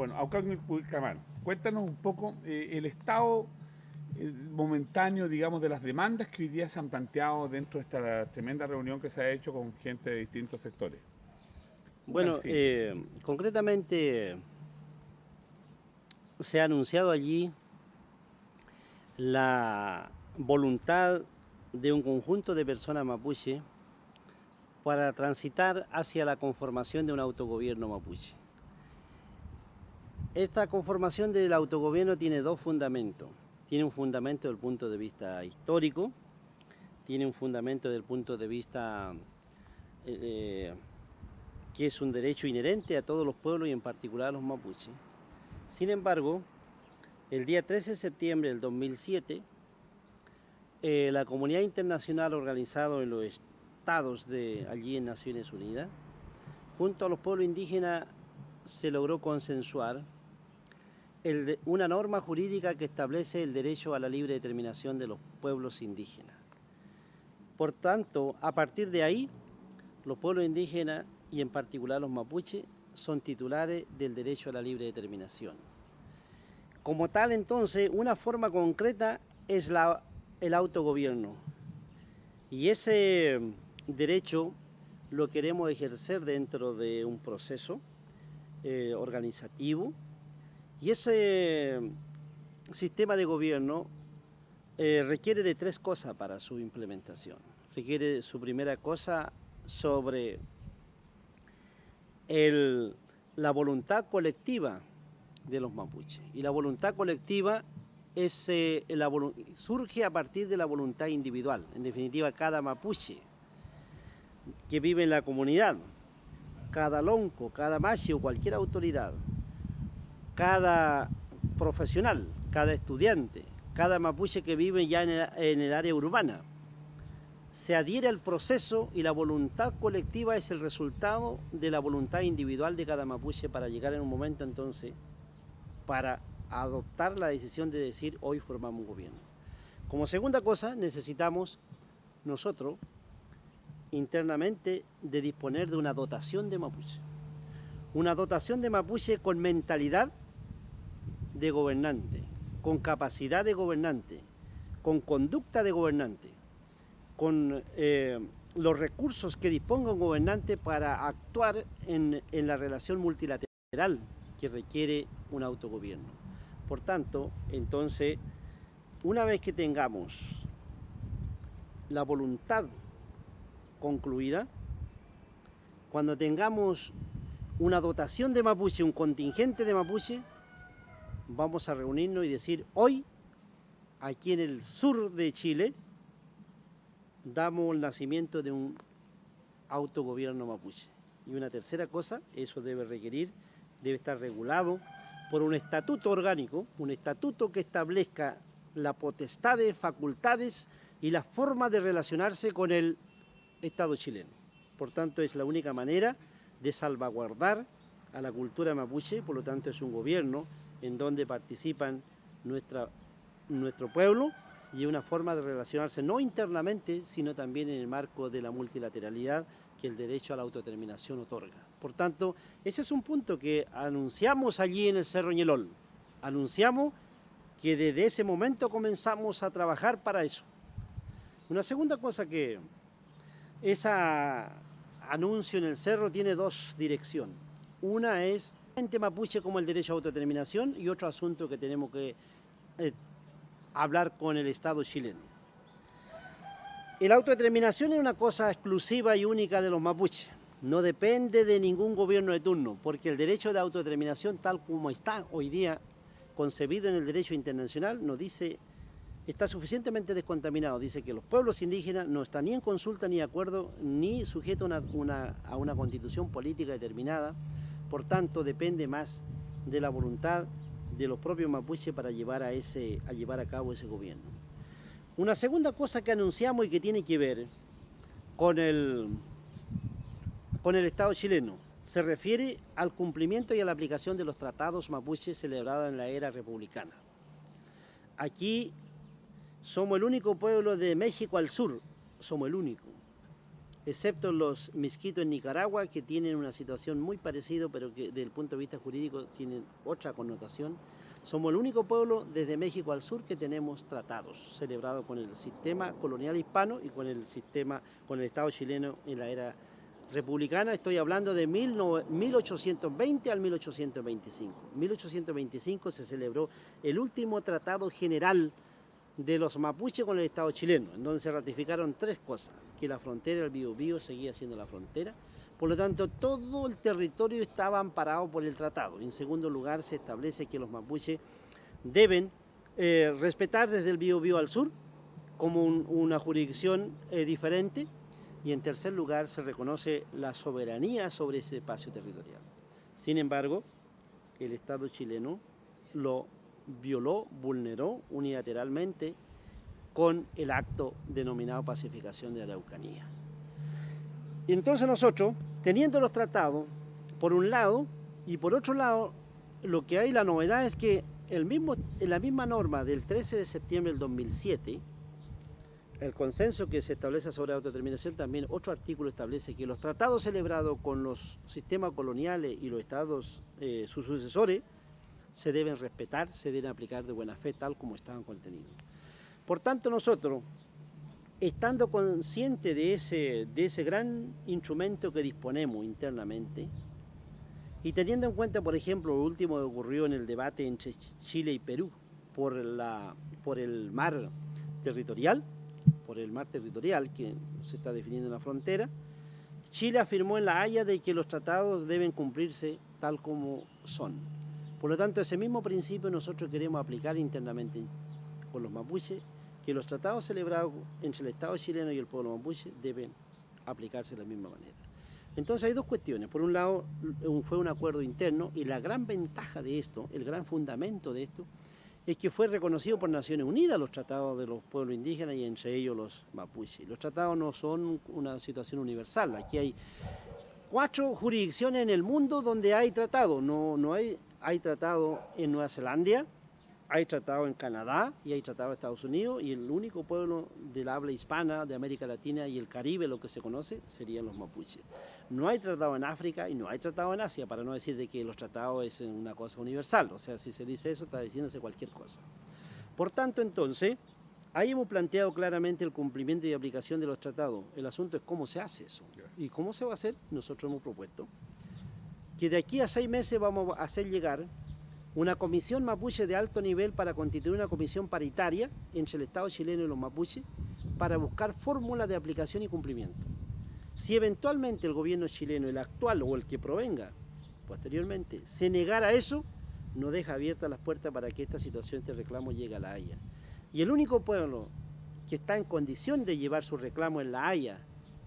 Bueno, Aucán Cuicamán, cuéntanos un poco el estado momentáneo, digamos, de las demandas que hoy día se han planteado dentro de esta tremenda reunión que se ha hecho con gente de distintos sectores. Una en Bueno, síntesis. concretamente se ha anunciado allí la voluntad de un conjunto de personas mapuche para transitar hacia la conformación de un autogobierno mapuche. Esta conformación del autogobierno tiene dos fundamentos. Tiene un fundamento desde el punto de vista histórico, tiene un fundamento desde el punto de vista que es un derecho inherente a todos los pueblos y en particular a los mapuches. Sin embargo, el día 13 de septiembre del 2007, la comunidad internacional organizada en los estados de allí en Naciones Unidas, junto a los pueblos indígenas, se logró consensuar una norma jurídica que establece el derecho a la libre determinación de los pueblos indígenas. Por tanto, a partir de ahí, los pueblos indígenas y en particular los mapuches son titulares del derecho a la libre determinación. Como tal, entonces, una forma concreta es el autogobierno. Y ese derecho lo queremos ejercer dentro de un proceso organizativo. Y ese sistema de gobierno requiere de tres cosas para su implementación. Requiere su primera cosa sobre la voluntad colectiva de los mapuches. Y la voluntad colectiva surge a partir de la voluntad individual. En definitiva, cada mapuche que vive en la comunidad, cada lonco, cada machi o cualquier autoridad, cada profesional, cada estudiante, cada mapuche que vive ya en el área urbana, se adhiere al proceso y la voluntad colectiva es el resultado de la voluntad individual de cada mapuche para llegar en un momento entonces para adoptar la decisión de decir hoy formamos un gobierno. Como segunda cosa necesitamos nosotros internamente de disponer de una dotación de mapuche. Una dotación de mapuche con mentalidad de gobernante, con capacidad de gobernante, con conducta de gobernante, con los recursos que disponga un gobernante para actuar en la relación multilateral que requiere un autogobierno. Por tanto, entonces, una vez que tengamos la voluntad concluida, cuando tengamos una dotación de mapuche, un contingente de mapuche, vamos a reunirnos y decir, hoy, aquí en el sur de Chile, damos el nacimiento de un autogobierno mapuche. Y una tercera cosa, eso debe estar regulado por un estatuto orgánico, un estatuto que establezca las potestades, facultades y la forma de relacionarse con el Estado chileno. Por tanto, es la única manera de salvaguardar a la cultura mapuche, por lo tanto es un gobierno en donde participan nuestro pueblo y una forma de relacionarse no internamente, sino también en el marco de la multilateralidad que el derecho a la autodeterminación otorga. Por tanto, ese es un punto que anunciamos allí en el Cerro Ñelol. Anunciamos que desde ese momento comenzamos a trabajar para eso. Una segunda cosa que ese anuncio en el Cerro tiene dos direcciones. Una es el mapuche como el derecho a autodeterminación y otro asunto que tenemos que hablar con el Estado chileno. La autodeterminación es una cosa exclusiva y única de los mapuches. No depende de ningún gobierno de turno, porque el derecho de autodeterminación, tal como está hoy día concebido en el derecho internacional, nos dice, está suficientemente descontaminado. Dice que los pueblos indígenas no están ni en consulta ni de acuerdo, ni sujetos a una constitución política determinada. Por tanto, depende más de la voluntad de los propios mapuches para llevar a cabo ese gobierno. Una segunda cosa que anunciamos y que tiene que ver con el Estado chileno se refiere al cumplimiento y a la aplicación de los tratados mapuches celebrados en la era republicana. Aquí somos el único pueblo de México al sur, somos el único, excepto los misquitos en Nicaragua, que tienen una situación muy parecida, pero que desde el punto de vista jurídico tienen otra connotación. Somos el único pueblo desde México al sur que tenemos tratados celebrados con el sistema colonial hispano y con el Estado chileno en la era republicana. Estoy hablando de 1820 al 1825. 1825 se celebró el último tratado general de los mapuches con el Estado chileno, en donde se ratificaron tres cosas: que la frontera del Biobío seguía siendo la frontera, por lo tanto todo el territorio estaba amparado por el tratado. En segundo lugar, se establece que los mapuches deben respetar desde el Biobío al sur como una jurisdicción diferente, y en tercer lugar se reconoce la soberanía sobre ese espacio territorial. Sin embargo, el Estado chileno lo violó, vulneró unilateralmente con el acto denominado Pacificación de Araucanía. Y entonces nosotros, teniendo los tratados, por un lado, y por otro lado, lo que hay, la novedad es que en la misma norma del 13 de septiembre del 2007, el consenso que se establece sobre autodeterminación, también otro artículo establece que los tratados celebrados con los sistemas coloniales y los estados, sus sucesores, se deben respetar, se deben aplicar de buena fe, tal como estaban contenidos. Por tanto, nosotros, estando conscientes de ese gran instrumento que disponemos internamente, y teniendo en cuenta, por ejemplo, lo último que ocurrió en el debate entre Chile y Perú por el mar territorial, que se está definiendo en la frontera, Chile afirmó en La Haya de que los tratados deben cumplirse tal como son. Por lo tanto, ese mismo principio nosotros queremos aplicar internamente con los mapuches, que los tratados celebrados entre el Estado chileno y el pueblo mapuche deben aplicarse de la misma manera. Entonces hay dos cuestiones. Por un lado, fue un acuerdo interno, y la gran ventaja de esto, el gran fundamento de esto, es que fue reconocido por Naciones Unidas los tratados de los pueblos indígenas, y entre ellos los mapuches. Los tratados no son una situación universal. Aquí hay 4 jurisdicciones en el mundo donde hay tratado. Hay tratado en Nueva Zelanda, hay tratado en Canadá y hay tratado en Estados Unidos, y el único pueblo del habla hispana de América Latina y el Caribe, lo que se conoce, serían los mapuches. No hay tratado en África y no hay tratado en Asia, para no decir de que los tratados es una cosa universal. O sea, si se dice eso, está diciéndose cualquier cosa. Por tanto, entonces, ahí hemos planteado claramente el cumplimiento y aplicación de los tratados. El asunto es cómo se hace eso. ¿Y cómo se va a hacer? Nosotros hemos propuesto que de aquí a 6 meses vamos a hacer llegar una comisión mapuche de alto nivel para constituir una comisión paritaria entre el Estado chileno y los mapuches para buscar fórmulas de aplicación y cumplimiento. Si eventualmente el gobierno chileno, el actual o el que provenga posteriormente, se negara a eso, no deja abiertas las puertas para que esta situación, este reclamo, llegue a La Haya. Y el único pueblo que está en condición de llevar su reclamo en La Haya,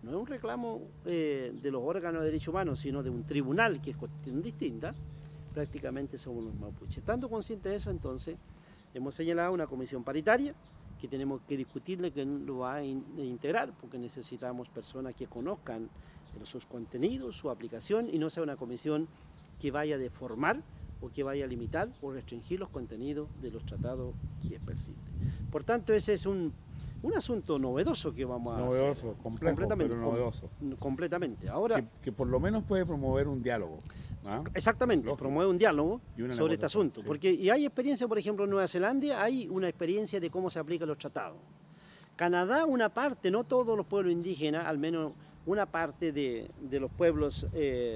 no es un reclamo de los órganos de derechos humanos, sino de un tribunal, que es cuestión distinta, prácticamente somos los mapuches. Estando conscientes de eso, entonces, hemos señalado una comisión paritaria que tenemos que discutirle, que lo va a integrar, porque necesitamos personas que conozcan sus contenidos, su aplicación, y no sea una comisión que vaya a deformar o que vaya a limitar o restringir los contenidos de los tratados que persisten. Por tanto, ese es un asunto novedoso que vamos a hacer. Novedoso, complejo, completamente, pero novedoso. Completamente. Ahora, Que por lo menos puede promover un diálogo. ¿Ah? exactamente, Lógico. promueve un diálogo sobre este negociación, asunto. sí. Porque, y hay experiencia, por ejemplo, en Nueva Zelanda, hay una experiencia de cómo se aplican los tratados. Canadá, una parte, no todos los pueblos indígenas, al menos una parte de los pueblos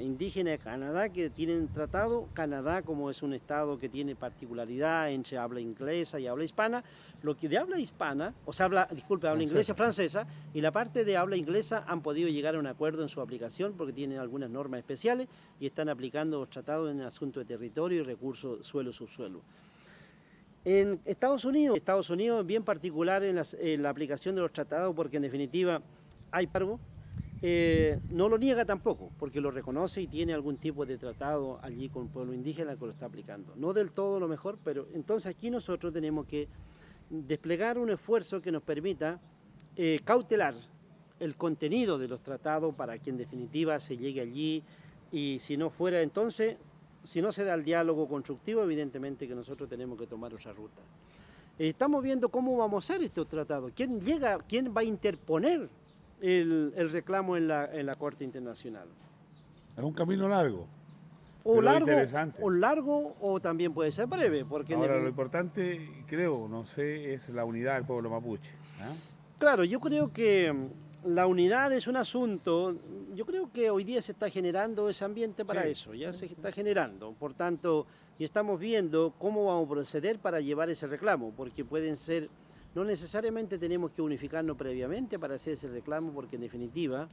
indígenas de Canadá que tienen tratado. Canadá, como es un estado que tiene particularidad entre habla inglesa y habla hispana, lo que de habla hispana, o sea, habla inglesa y francesa, y la parte de habla inglesa han podido llegar a un acuerdo en su aplicación porque tienen algunas normas especiales y están aplicando los tratados en el asunto de territorio y recursos suelo-subsuelo. En Estados Unidos es bien particular en la aplicación de los tratados, porque en definitiva hay cargo. No lo niega tampoco, porque lo reconoce y tiene algún tipo de tratado allí con el pueblo indígena que lo está aplicando. No del todo lo mejor, pero entonces aquí nosotros tenemos que desplegar un esfuerzo que nos permita cautelar el contenido de los tratados para que en definitiva se llegue allí, y si no fuera entonces, si no se da el diálogo constructivo, evidentemente que nosotros tenemos que tomar otra ruta. Estamos viendo cómo vamos a hacer estos tratados, quién va a interponer el reclamo en la Corte Internacional. Es un camino largo. O Pero largo, interesante. o largo o también puede ser breve, porque Ahora, lo importante, creo, no sé, es la unidad del pueblo mapuche. ¿Ah? claro, yo creo que la unidad es un asunto, yo creo que hoy día se está generando ese ambiente para Sí, eso, ya se está generando, por tanto, y estamos viendo cómo vamos a proceder para llevar ese reclamo, porque pueden ser, no necesariamente tenemos que unificarnos previamente para hacer ese reclamo, porque en definitiva,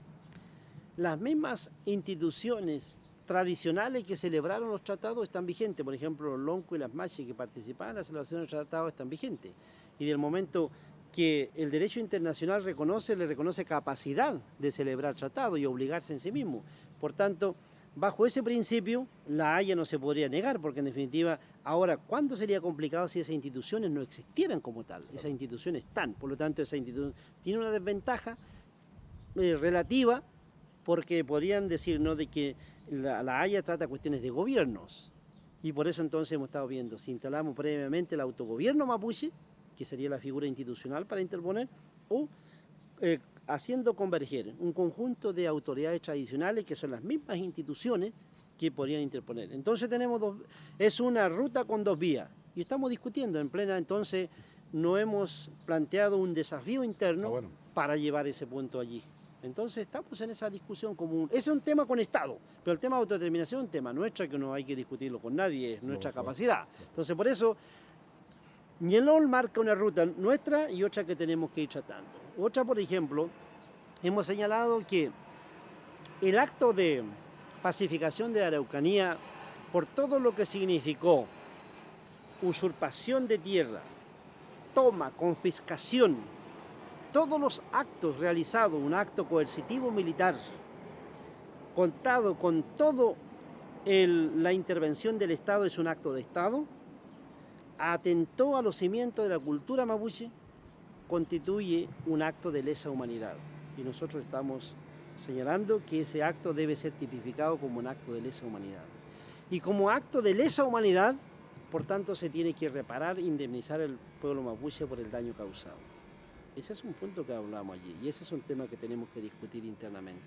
las mismas instituciones tradicionales que celebraron los tratados están vigentes. Por ejemplo, los Lonco y las Machi que participaban en la celebración del tratado están vigentes. Y del momento que el derecho internacional le reconoce capacidad de celebrar tratados y obligarse en sí mismo. Por tanto, bajo ese principio, la Haya no se podría negar, porque en definitiva, ahora, ¿cuándo sería complicado si esas instituciones no existieran como tal? Esas instituciones están, por lo tanto, esa institución tiene una desventaja relativa, porque podrían decir, ¿no?, de que la Haya trata cuestiones de gobiernos. Y por eso entonces hemos estado viendo, si instalamos previamente el autogobierno mapuche, que sería la figura institucional para interponer, o haciendo converger un conjunto de autoridades tradicionales que son las mismas instituciones que podrían interponer. Entonces es una ruta con dos vías. Y estamos discutiendo en plena, entonces no hemos planteado un desafío interno para llevar ese punto allí. Entonces estamos en esa discusión común. Ese es un tema con Estado, pero el tema de autodeterminación es un tema nuestra que no hay que discutirlo con nadie, es nuestra capacidad. Entonces por eso Ñelol marca una ruta nuestra y otra que tenemos que ir tratando. Otra, por ejemplo, hemos señalado que el acto de pacificación de la Araucanía, por todo lo que significó usurpación de tierra, toma, confiscación, todos los actos realizados, un acto coercitivo militar, contado con todo la intervención del Estado, es un acto de Estado, atentó a los cimientos de la cultura mapuche, constituye un acto de lesa humanidad. Y nosotros estamos señalando que ese acto debe ser tipificado como un acto de lesa humanidad. Y como acto de lesa humanidad, por tanto, se tiene que reparar, indemnizar al pueblo mapuche por el daño causado. Ese es un punto que hablamos allí y ese es un tema que tenemos que discutir internamente.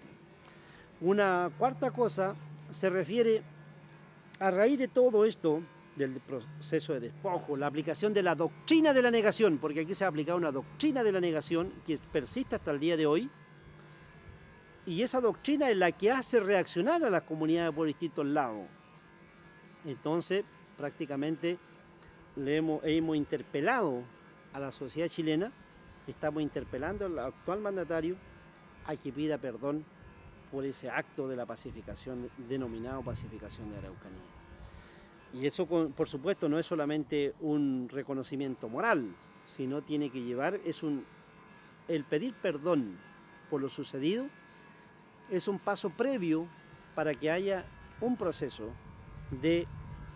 Una cuarta cosa se refiere a raíz de todo esto, del proceso de despojo, la aplicación de la doctrina de la negación, porque aquí se ha aplicado una doctrina de la negación que persiste hasta el día de hoy, y esa doctrina es la que hace reaccionar a las comunidades por distintos lados. Entonces, prácticamente hemos interpelado a la sociedad chilena, estamos interpelando al actual mandatario a que pida perdón por ese acto de la pacificación, denominado pacificación de Araucanía. Y eso, por supuesto, no es solamente un reconocimiento moral, sino tiene que llevar, el pedir perdón por lo sucedido, es un paso previo para que haya un proceso de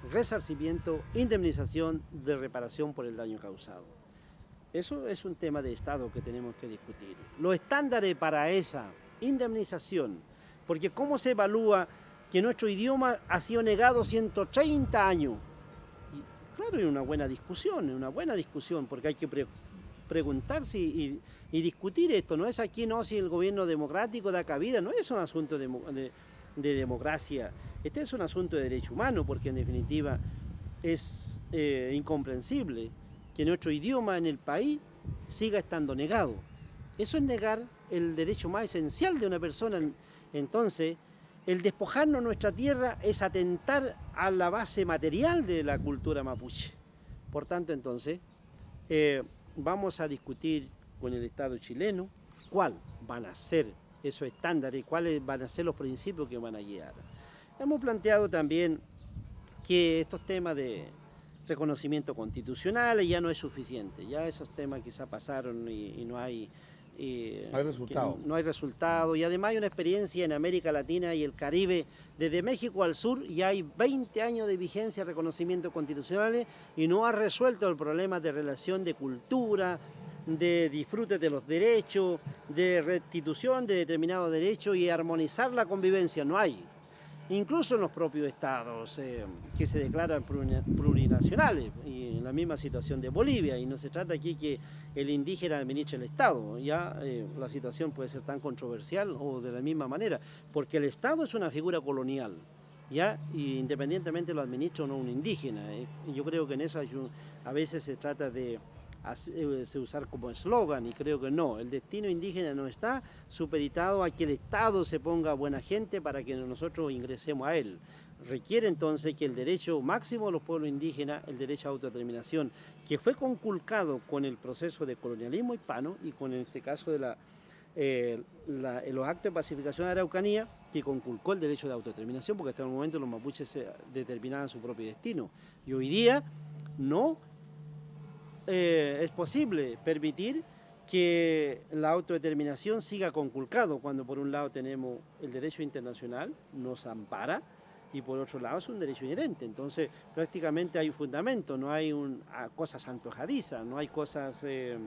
resarcimiento, indemnización, de reparación por el daño causado. Eso es un tema de Estado que tenemos que discutir. Los estándares para esa indemnización, porque ¿cómo se evalúa que nuestro idioma ha sido negado 130 años? Y claro, es una buena discusión, porque hay que preguntarse y discutir esto. No es aquí, no, si el gobierno democrático da cabida, no es un asunto de democracia, este es un asunto de derecho humano, porque en definitiva es incomprensible que nuestro idioma en el país siga estando negado. Eso es negar el derecho más esencial de una persona. Entonces, el despojarnos nuestra tierra es atentar a la base material de la cultura mapuche. Por tanto, entonces, vamos a discutir con el Estado chileno cuáles van a ser esos estándares y cuáles van a ser los principios que van a guiar. Hemos planteado también que estos temas de reconocimiento constitucional ya no es suficiente, ya esos temas quizá pasaron y no hay resultado, y además hay una experiencia en América Latina y el Caribe, desde México al sur, y hay 20 años de vigencia de reconocimientos constitucionales y no ha resuelto el problema de relación de cultura, de disfrute de los derechos, de restitución de determinados derechos y armonizar la convivencia, no hay. incluso en los propios estados que se declaran plurinacionales, y en la misma situación de Bolivia, y no se trata aquí que el indígena administre el Estado, ya la situación puede ser tan controversial o de la misma manera, porque el Estado es una figura colonial, ya, y independientemente lo administre o no un indígena. Yo creo que en eso a veces se trata de usar como eslogan, y creo que no, el destino indígena no está supeditado a que el Estado se ponga buena gente para que nosotros ingresemos a él. Requiere entonces que el derecho máximo de los pueblos indígenas, el derecho a autodeterminación, que fue conculcado con el proceso de colonialismo hispano y con este caso de los actos de pacificación de Araucanía, que conculcó el derecho de autodeterminación, porque hasta el momento los mapuches se determinaban su propio destino. Y hoy día no es posible permitir que la autodeterminación siga conculcado, cuando por un lado tenemos el derecho internacional, nos ampara, y por otro lado es un derecho inherente. Entonces prácticamente hay un fundamento, no hay cosas antojadizas, no hay cosas de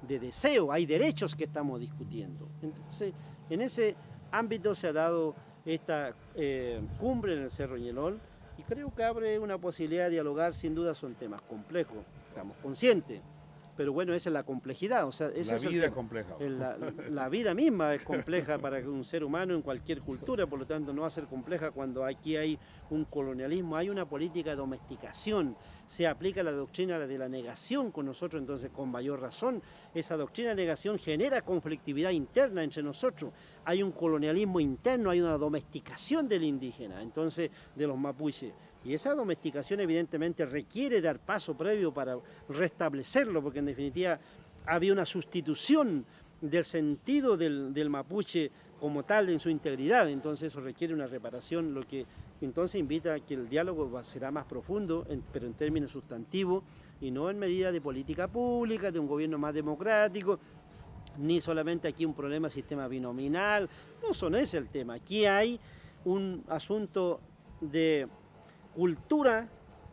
deseo, hay derechos que estamos discutiendo. Entonces en ese ámbito se ha dado esta cumbre en el Cerro Ñelol, y creo que abre una posibilidad de dialogar. Sin duda son temas complejos, estamos conscientes, pero bueno, esa es la complejidad. O sea, La vida es compleja. La vida misma es compleja para un ser humano en cualquier cultura, por lo tanto no va a ser compleja cuando aquí hay un colonialismo, hay una política de domesticación, se aplica la doctrina de la negación con nosotros, entonces con mayor razón esa doctrina de negación genera conflictividad interna entre nosotros, hay un colonialismo interno, hay una domesticación del indígena, entonces de los mapuches. Y esa domesticación evidentemente requiere dar paso previo para restablecerlo, porque en definitiva había una sustitución del sentido del mapuche como tal en su integridad, entonces eso requiere una reparación, lo que entonces invita a que el diálogo será más profundo, pero en términos sustantivos, y no en medida de política pública, de un gobierno más democrático, ni solamente aquí un problema de sistema binominal, no son ese el tema. Aquí hay un asunto de cultura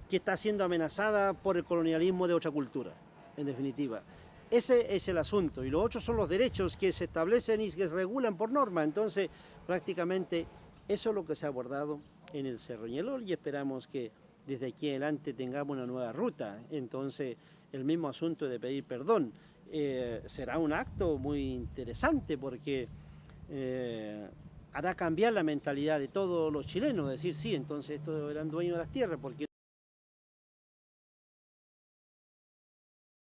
que está siendo amenazada por el colonialismo de otra cultura, en definitiva. Ese es el asunto, y los otros son los derechos que se establecen y que se regulan por norma. Entonces, prácticamente eso es lo que se ha abordado en el Cerro Ñelol, y esperamos que desde aquí adelante tengamos una nueva ruta. Entonces, el mismo asunto de pedir perdón será un acto muy interesante, porque hará cambiar la mentalidad de todos los chilenos, decir, sí, entonces estos eran dueños de las tierras, porque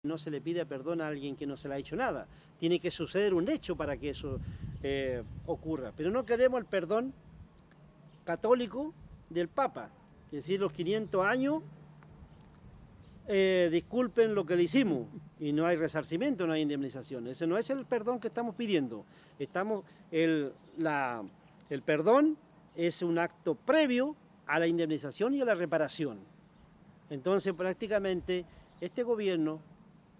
no se le pide perdón a alguien que no se le ha hecho nada. Tiene que suceder un hecho para que eso ocurra. Pero no queremos el perdón católico del Papa, es decir, los 500 años, disculpen lo que le hicimos, y no hay resarcimiento, no hay indemnización. Ese no es el perdón que estamos pidiendo. El perdón es un acto previo a la indemnización y a la reparación. Entonces, prácticamente, este gobierno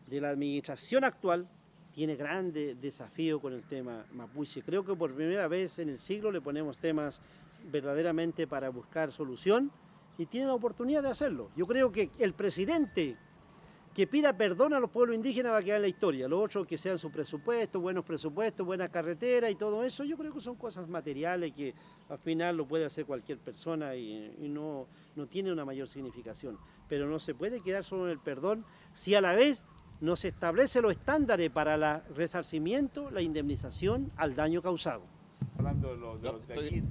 de la administración actual tiene grandes desafíos con el tema mapuche. Creo que por primera vez en el siglo le ponemos temas verdaderamente para buscar solución, y tiene la oportunidad de hacerlo. Yo creo que el presidente que pida perdón a los pueblos indígenas va a quedar en la historia. Lo otro, que sean sus presupuestos, buenas carreteras y todo eso, yo creo que son cosas materiales que al final lo puede hacer cualquier persona y no tiene una mayor significación. Pero no se puede quedar solo en el perdón si a la vez no se establecen los estándares para el resarcimiento, la indemnización al daño causado. Hablando de aquí,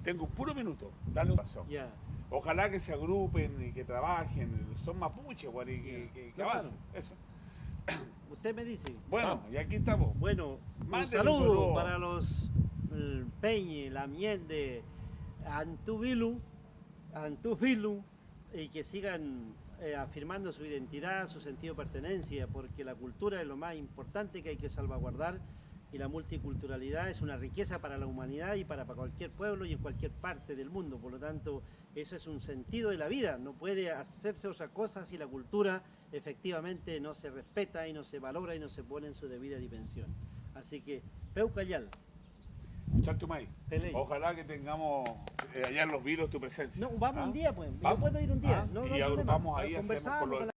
tengo un puro minuto, dale un paso. Ya. Ojalá que se agrupen y que trabajen, son mapuches, y que avancen, eso. Usted me dice. Bueno, y aquí estamos. Bueno, un Mándenle un saludo saludo para los Peñi, la miel de Antufilu, y que sigan afirmando su identidad, su sentido de pertenencia, porque la cultura es lo más importante que hay que salvaguardar, y la multiculturalidad es una riqueza para la humanidad y para cualquier pueblo y en cualquier parte del mundo. Por lo tanto, eso es un sentido de la vida. No puede hacerse otra cosa si la cultura efectivamente no se respeta y no se valora y no se pone en su debida dimensión. Así que, Peucayal. Chantumay, ojalá que tengamos allá en Los Vilos tu presencia. No, vamos un día, pues. ¿Vamos? Yo puedo ir un día. Y agrupamos ahí, hacemos con los